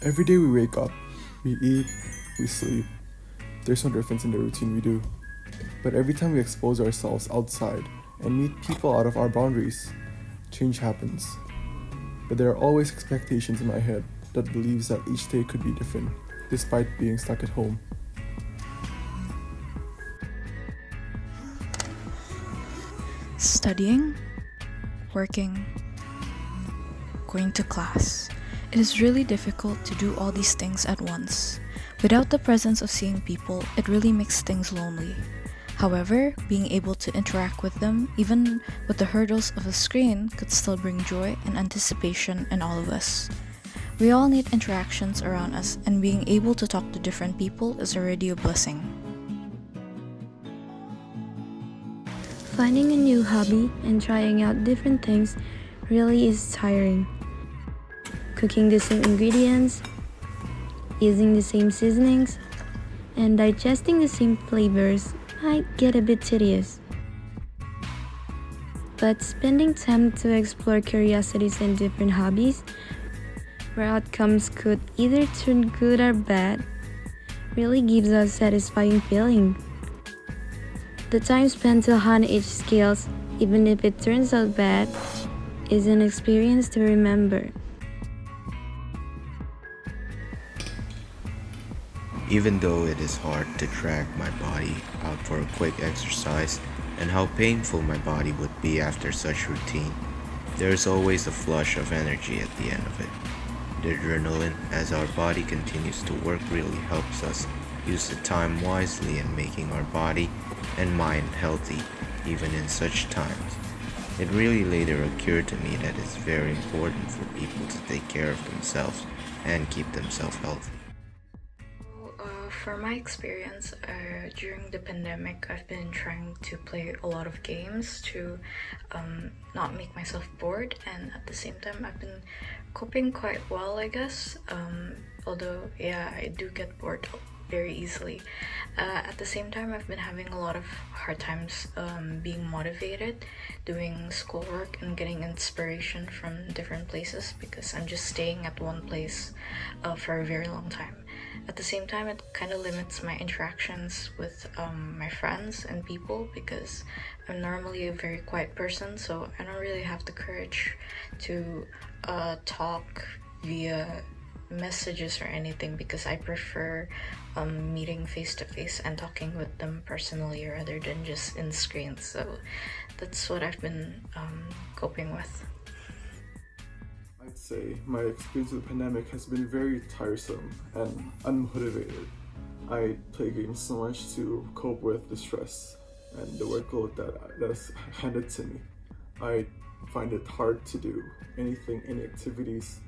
Every day we wake up, we eat, we sleep. There's no difference in the routine we do. But every time we expose ourselves outside and meet people out of our boundaries, change happens. But there are always expectations in my head that believes that each day could be different, despite being stuck at home. Studying, working, going to class. It is really difficult to do all these things at once. Without the presence of seeing people, it really makes things lonely. However, being able to interact with them, even with the hurdles of a screen, could still bring joy and anticipation in all of us. We all need interactions around us, and being able to talk to different people is already a blessing. Finding a new hobby and trying out different things really is tiring. Cooking the same ingredients, using the same seasonings, and digesting the same flavors might get a bit tedious. But spending time to explore curiosities and different hobbies, where outcomes could either turn good or bad, really gives us a satisfying feeling. The time spent to hone each skills, even if it turns out bad, is an experience to remember. Even though it is hard to drag my body out for a quick exercise and how painful my body would be after such routine, there is always a flush of energy at the end of it. The adrenaline, as our body continues to work, really helps us use the time wisely in making our body and mind healthy even in such times. It really later occurred to me that it's very important for people to take care of themselves and keep themselves healthy. For my experience, during the pandemic, I've been trying to play a lot of games to not make myself bored, and at the same time, I've been coping quite well, I guess. Although, yeah, I do get bored very easily. At the same time, I've been having a lot of hard times being motivated, doing schoolwork, and getting inspiration from different places because I'm just staying at one place for a very long time. At the same time, it kind of limits my interactions with my friends and people because I'm normally a very quiet person, so I don't really have the courage to talk via messages or anything because I prefer meeting face to face and talking with them personally rather than just in screens. So that's what I've been coping with. I'd say my experience with the pandemic has been very tiresome and unmotivated. I play games so much to cope with the stress and the workload that's handed to me. I find it hard to do any activities,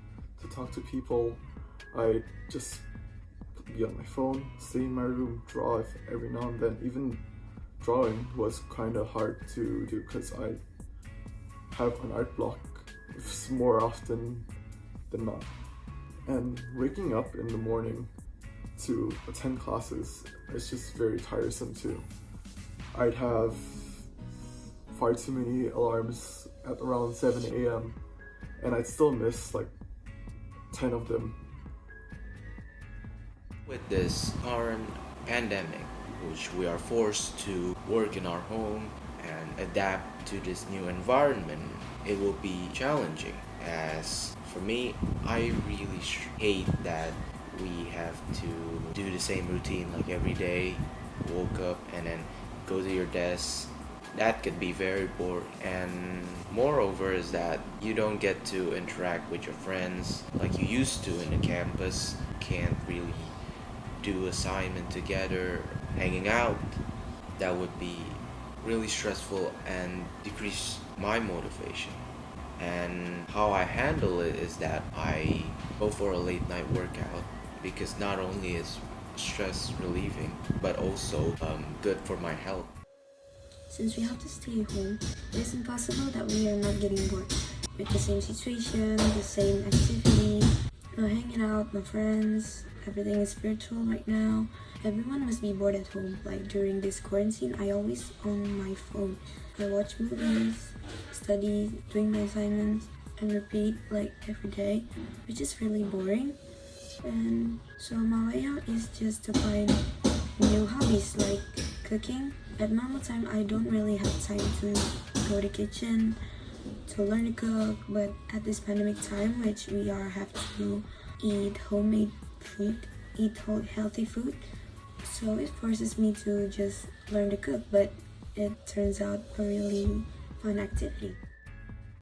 to talk to people. I just be on my phone, stay in my room, draw every now and then. Even drawing was kind of hard to do because I have an art block more often than not. And waking up in the morning to attend classes is just very tiresome too. I'd have far too many alarms at around 7 a.m. and I'd still miss like 10 of them. With this current pandemic, which we are forced to work in our home and adapt to this new environment, it will be challenging. As for me, I really hate that we have to do the same routine like every day, woke up and then go to your desk. That could be very boring. And moreover is that you don't get to interact with your friends like you used to in the campus. Can't really do assignment together, hanging out. That would be really stressful and decrease my motivation. And how I handle it is that I go for a late night workout because not only is stress relieving but also good for my health. Since we have to stay home, it is impossible that we are not getting bored. With the same situation, the same activity, no hanging out, no friends, everything is virtual right now. Everyone must be bored at home. Like during this quarantine, I always on my phone. I watch movies, study, doing my assignments, and repeat like every day, which is really boring. And so my way out is just to find new hobbies like cooking. At normal time, I don't really have time to go to the kitchen to learn to cook, but at this pandemic time, which we are have to eat homemade food, eat healthy food, so it forces me to just learn to cook, but it turns out a really fun activity.